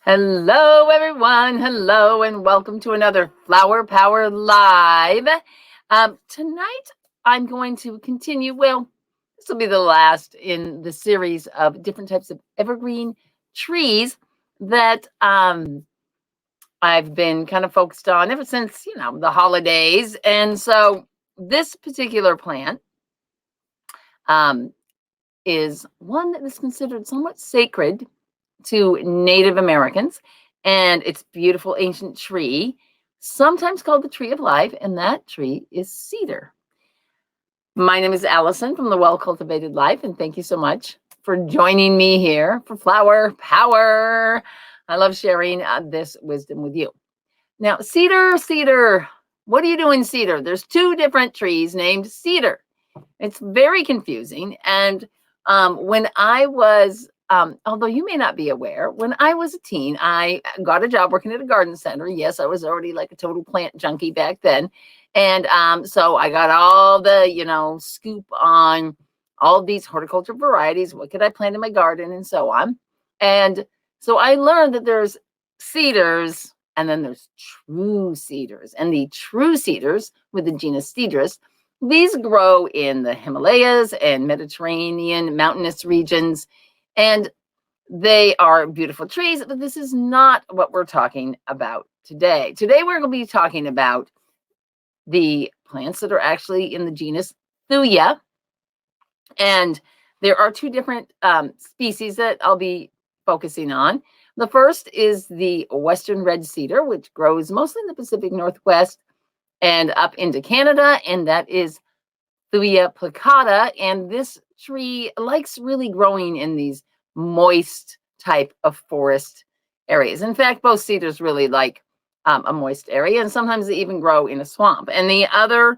Hello, everyone. Hello, and welcome to another Flower Power Live. Tonight, I'm going to continue. Well, this will be the last in the series of different types of evergreen trees that I've been kind of focused on ever since, the holidays. And so this particular plant um, is one that is considered somewhat sacred to Native Americans, and it's a beautiful ancient tree, sometimes called the tree of life, and that tree is cedar. My name is Allison from the Well Cultivated Life, and thank you so much for joining me here for Flower Power. I love sharing this wisdom with you. Now, cedar, what are you doing, cedar? There's two different trees named cedar. It's very confusing, and when I was although you may not be aware, when I was a teen, I got a job working at a garden center. Yes, I was already like a total plant junkie back then. And so I got all the, scoop on all of these horticulture varieties. What could I plant in my garden and so on. And so I learned that there's cedars and then there's true cedars. And the true cedars with the genus Cedrus, these grow in the Himalayas and Mediterranean mountainous regions. And they are beautiful trees, but this is not what we're talking about today. Today, we're going to be talking about the plants that are actually in the genus Thuja. And there are two different species that I'll be focusing on. The first is the Western red cedar, which grows mostly in the Pacific Northwest and up into Canada, and that is Thuja plicata. And this tree likes really growing in these moist type of forest areas. In fact, both cedars really like a moist area, and sometimes they even grow in a swamp. And the other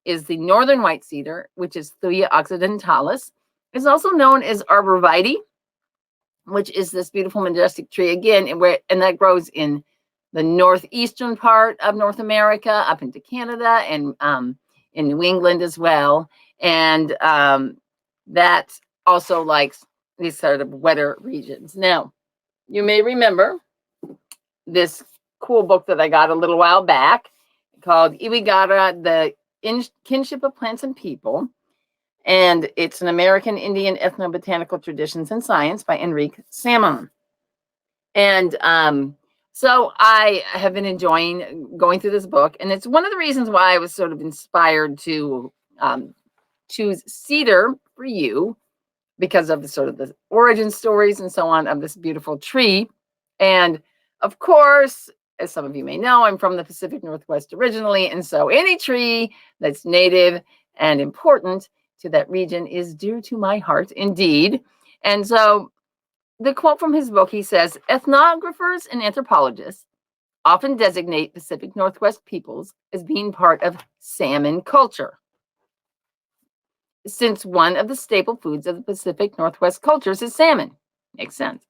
is the northern white cedar, which is Thuja occidentalis. It's also known as Arborvitae, which is this beautiful majestic tree again, and that grows in the northeastern part of North America, up into Canada, and in New England as well. And that also likes these sort of wetter regions. Now, you may remember this cool book that I got a little while back called Iwigara, The Kinship of Plants and People. And it's an American Indian Ethnobotanical Traditions and Science by Enrique Salmon. And so I have been enjoying going through this book. And it's one of the reasons why I was sort of inspired to choose cedar for you, because of the sort of the origin stories and so on of this beautiful tree. And of course, as some of you may know, I'm from the Pacific Northwest originally. And so any tree that's native and important to that region is dear to my heart indeed. And so the quote from his book, he says, ethnographers and anthropologists often designate Pacific Northwest peoples as being part of salmon culture, since one of the staple foods of the Pacific Northwest cultures is salmon. Makes sense.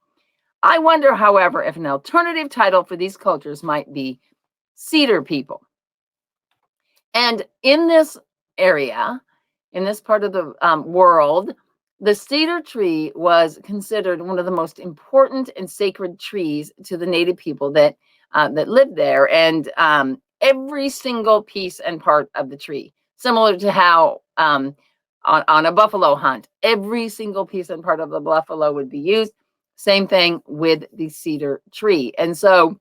I wonder, however, if an alternative title for these cultures might be cedar people. And in this area, in this part of the world, the cedar tree was considered one of the most important and sacred trees to the native people that lived there. And every single piece and part of the tree, similar to how on a buffalo hunt, every single piece and part of the buffalo would be used. Same thing with the cedar tree. And so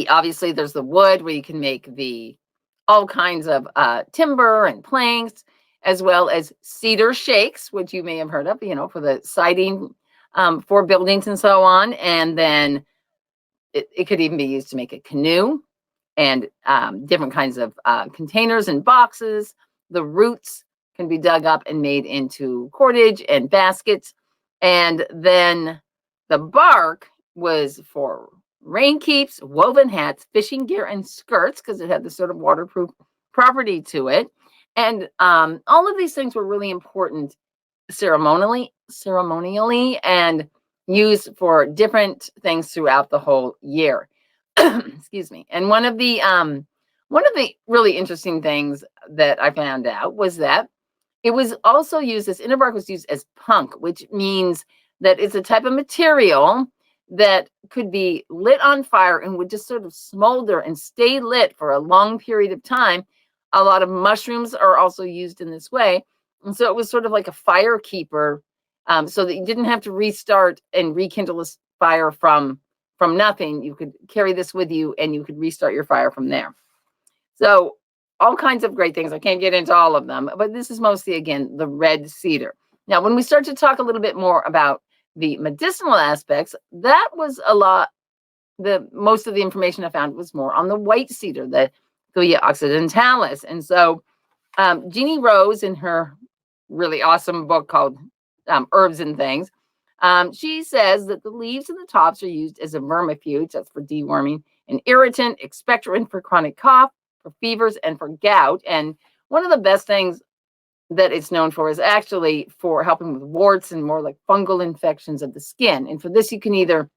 obviously there's the wood where you can make all kinds of timber and planks, as well as cedar shakes, which you may have heard of, for the siding for buildings and so on. And then it could even be used to make a canoe and different kinds of containers and boxes. The roots can be dug up and made into cordage and baskets. And then the bark was for rain keeps, woven hats, fishing gear, and skirts, because it had this sort of waterproof property to it. And all of these things were really important ceremonially, and used for different things throughout the whole year. Excuse me. And one of the really interesting things that I found out was that it was also used as, inner bark was used as punk, which means that it's a type of material that could be lit on fire and would just sort of smolder and stay lit for a long period of time. A lot of mushrooms are also used in this way. And so it was sort of like a fire keeper, so that you didn't have to restart and rekindle this fire from nothing. You could carry this with you and you could restart your fire from there. So all kinds of great things. I can't get into all of them, but this is mostly, again, the red cedar. Now, when we start to talk a little bit more about the medicinal aspects, that was a lot. Most of the information I found was more on the white cedar, the Thuja occidentalis. And so Jeannie Rose, in her really awesome book called Herbs and Things, she says that the leaves and the tops are used as a vermifuge, that's for deworming, an irritant, expectorant for chronic cough, for fevers, and for gout. And one of the best things that it's known for is actually for helping with warts and more like fungal infections of the skin. And for this, you can either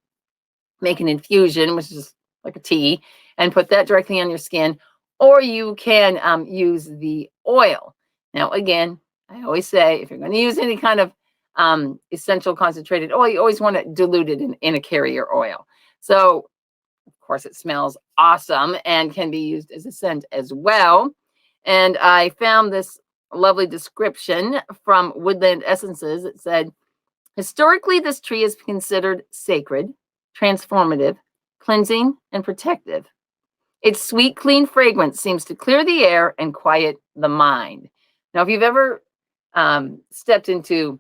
make an infusion, which is like a tea, and put that directly on your skin, or you can use the oil. Now, again, I always say, if you're going to use any kind of essential concentrated oil, you always want it diluted in a carrier oil. So, of course, it smells awesome and can be used as a scent as well. And I found this lovely description from Woodland Essences. It said, historically, this tree is considered sacred, transformative, cleansing, and protective. Its sweet, clean fragrance seems to clear the air and quiet the mind. Now, if you've ever stepped into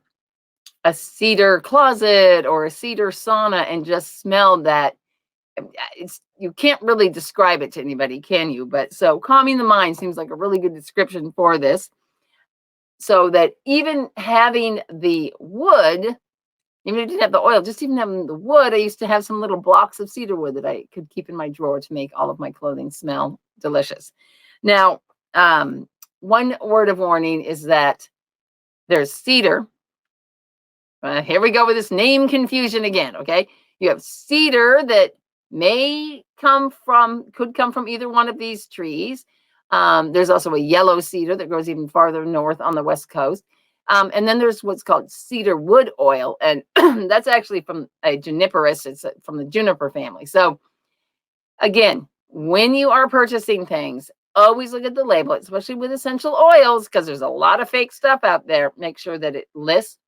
a cedar closet or a cedar sauna and just smelled that, you can't really describe it to anybody, can you? But so calming the mind seems like a really good description for this. So that even having the wood, even if you didn't have the oil, just even having the wood, I used to have some little blocks of cedar wood that I could keep in my drawer to make all of my clothing smell delicious. Now, one word of warning is that there's cedar. Here we go with this name confusion again, okay? You have cedar that could come from either one of these trees. There's also a yellow cedar that grows even farther north on the West Coast. And then there's what's called cedar wood oil. And that's actually from a juniperus. It's from the juniper family. So again, when you are purchasing things, always look at the label, especially with essential oils, because there's a lot of fake stuff out there. Make sure that it lists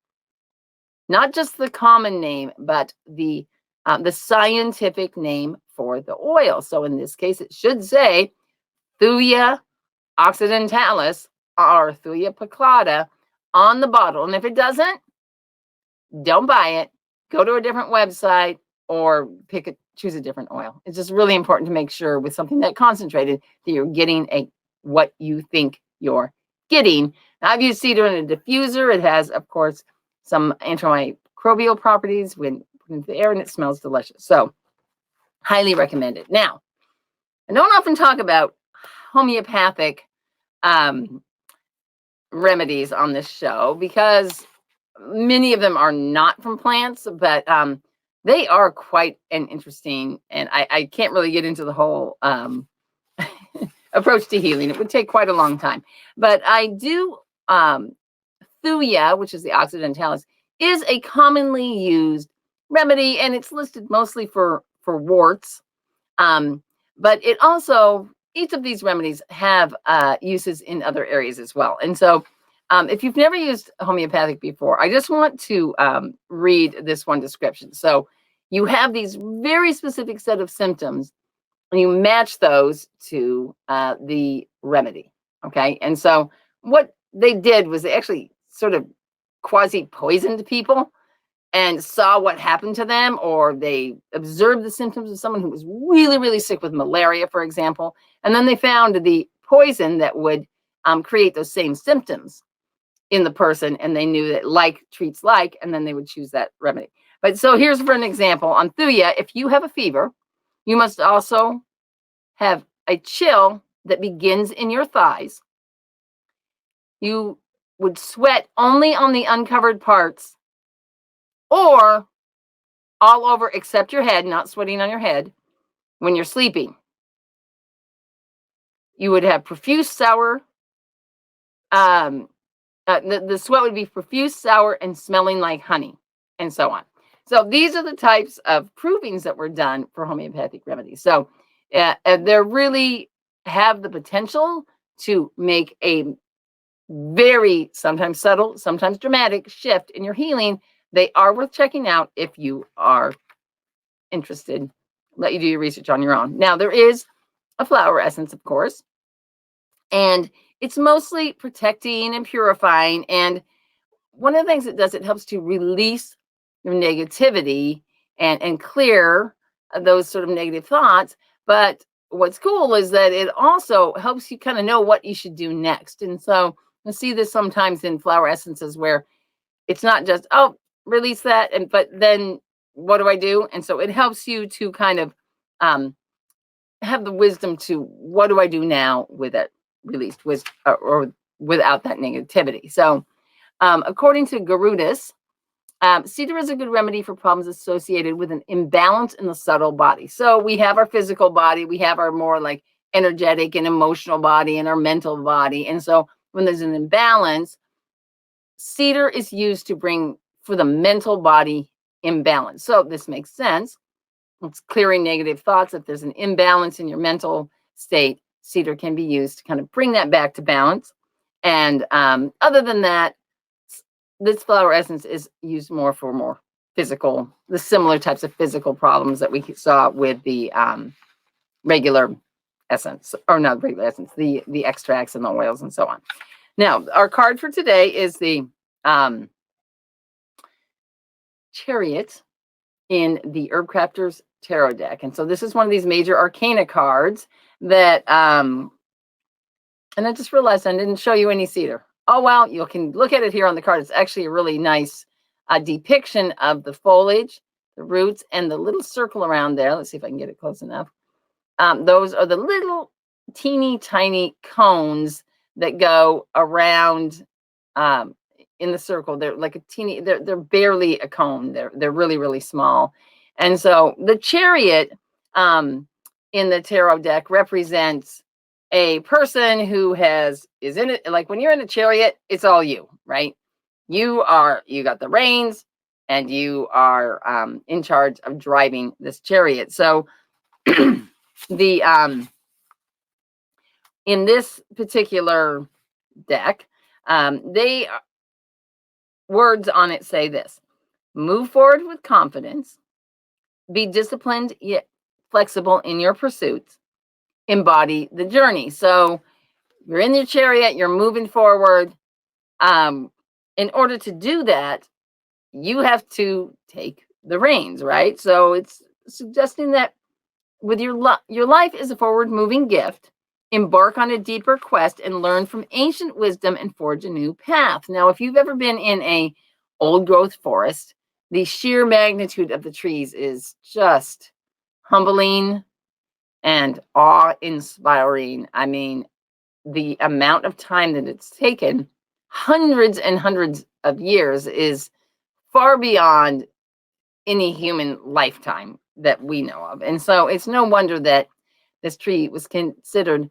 not just the common name, but the scientific name for the oil. So in this case, it should say Thuja occidentalis or Thuja picculata on the bottle. And if it doesn't, don't buy it. Go to a different website or choose a different oil. It's just really important to make sure with something that concentrated that you're getting what you think you're getting. Now, I've used cedar in a diffuser. It has, of course, some antimicrobial properties when put into the air, and it smells delicious. So, highly recommend it. Now, I don't often talk about homeopathic remedies on this show because many of them are not from plants, but they are quite an interesting, and I can't really get into the whole approach to healing. It would take quite a long time. But I do, Thuja, which is the occidentalis, is a commonly used remedy, and it's listed mostly for warts. But it also, each of these remedies have uses in other areas as well. And so if you've never used homeopathic before, I just want to read this one description. So you have these very specific set of symptoms, and you match those to the remedy, okay? And so what they did was they actually sort of quasi-poisoned people and saw what happened to them, or they observed the symptoms of someone who was really, really sick with malaria, for example, and then they found the poison that would create those same symptoms in the person, and they knew that like treats like, and then they would choose that remedy. But so here's for an example. On Thuja, if you have a fever, you must also have a chill that begins in your thighs. You would sweat only on the uncovered parts or all over except your head, not sweating on your head, when you're sleeping. You would have profuse sour, the sweat would be profuse, sour, and smelling like honey, and so on. So these are the types of provings that were done for homeopathic remedies. So they really have the potential to make a very sometimes subtle, sometimes dramatic shift in your healing. They are worth checking out if you are interested. Let you do your research on your own. Now, there is a flower essence, of course, and it's mostly protecting and purifying. And one of the things it does, it helps to release your negativity and clear those sort of negative thoughts. But what's cool is that it also helps you kind of know what you should do next. And so I see this sometimes in flower essences where it's not just, oh, release that, but then what do I do? And so it helps you to kind of have the wisdom to, what do I do now with it released, with or without that negativity. So according to Garudis, cedar is a good remedy for problems associated with an imbalance in the subtle body. So we have our physical body, we have our more like energetic and emotional body and our mental body. And so when there's an imbalance, cedar is used to bring for the mental body imbalance. So this makes sense. It's clearing negative thoughts. If there's an imbalance in your mental state, cedar can be used to kind of bring that back to balance. And other than that, this flower essence is used more for more physical, the similar types of physical problems that we saw with the regular essence, or not regular essence, the extracts and the oils and so on. Now, our card for today is the Chariot in the Herbcrafter's tarot deck. And so this is one of these major arcana cards that, and I just realized I didn't show you any cedar. Oh, well, you can look at it here on the card. It's actually a really nice depiction of the foliage, the roots, and the little circle around there. Let's see if I can get it close enough. Those are the little teeny tiny cones that go around in the circle. They're like a teeny, they're barely a cone. They're really, really small. And so the Chariot in the tarot deck represents a person who is in it. Like when you're in a chariot, it's all you, right? You got the reins and you are in charge of driving this chariot. So the in this particular deck, they words on it say this: move forward with confidence, be disciplined yet flexible in your pursuits, embody the journey. So you're in your chariot, you're moving forward. In order to do that, you have to take the reins, right? So it's suggesting that with your life is a forward-moving gift. Embark on a deeper quest and learn from ancient wisdom and forge a new path. Now, if you've ever been in a old-growth forest, the sheer magnitude of the trees is just humbling and awe-inspiring. I mean, the amount of time that it's taken, hundreds and hundreds of years, is far beyond any human lifetime that we know of. And so it's no wonder that this tree was considered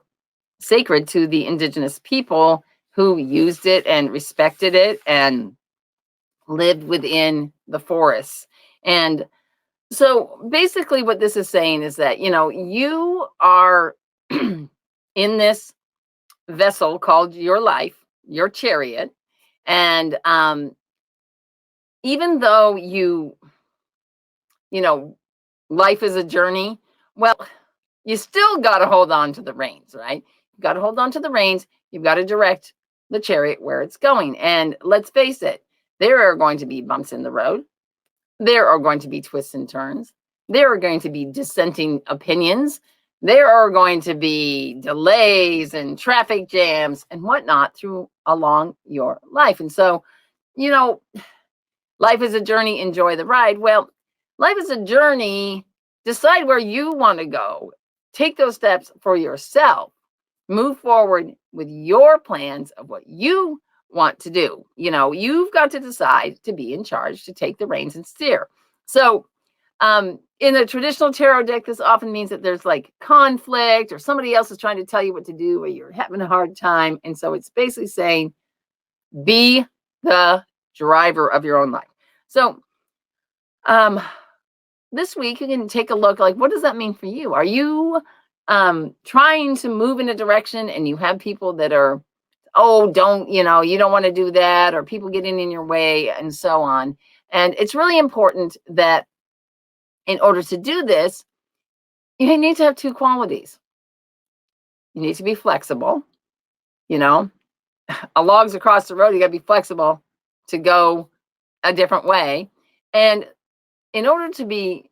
sacred to the indigenous people who used it and respected it and lived within the forests. And so basically what this is saying is that, you are in this vessel called your life, your chariot. And even though life is a journey, well, you still got to hold on to the reins, right? You've got to hold on to the reins. You've got to direct the chariot where it's going. And let's face it, there are going to be bumps in the road. There are going to be twists and turns. There are going to be dissenting opinions. There are going to be delays and traffic jams and whatnot along your life. And so, life is a journey, enjoy the ride. Well, life is a journey. Decide where you want to go. Take those steps for yourself. Move forward with your plans of what you want to do. You've got to decide to be in charge, to take the reins and steer. So in the traditional tarot deck, this often means that there's like conflict or somebody else is trying to tell you what to do or you're having a hard time. And so it's basically saying, be the driver of your own life. So This week you can take a look, like, what does that mean for you? Are you trying to move in a direction and you have people that are, oh, don't, you don't want to do that, or people getting in your way and so on. And it's really important that in order to do this, you need to have two qualities. You need to be flexible, a log's across the road, you got to be flexible to go a different way. And in order to be,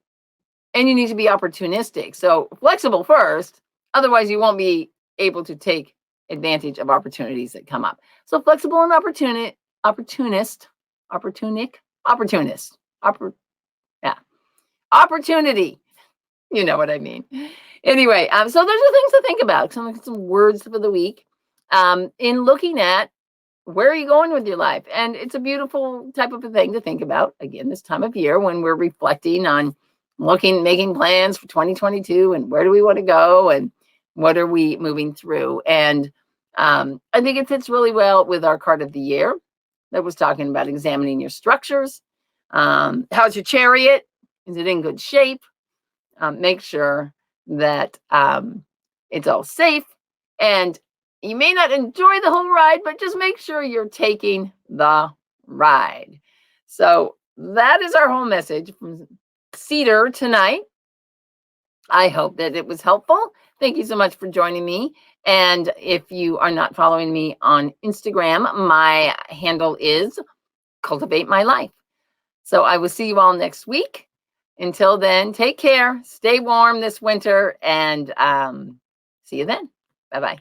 and you need to be opportunistic. So flexible first, otherwise you won't be able to take advantage of opportunities that come up. So flexible and opportunist, opportunity. You know what I mean. Anyway, so those are things to think about. Some words for the week. In looking at where are you going with your life, and it's a beautiful type of a thing to think about. Again, this time of year when we're reflecting on making plans for 2022, and where do we want to go, and what are we moving through. And I think it fits really well with our card of the year that was talking about examining your structures. How's your chariot? Is it in good shape? Make sure that it's all safe, and you may not enjoy the whole ride, but just make sure you're taking the ride. So that is our whole message from Cedar tonight. I hope that it was helpful. Thank you so much for joining me. And if you are not following me on Instagram, my handle is Cultivate My Life. So I will see you all next week. Until then, take care, stay warm this winter, and see you then. Bye-bye.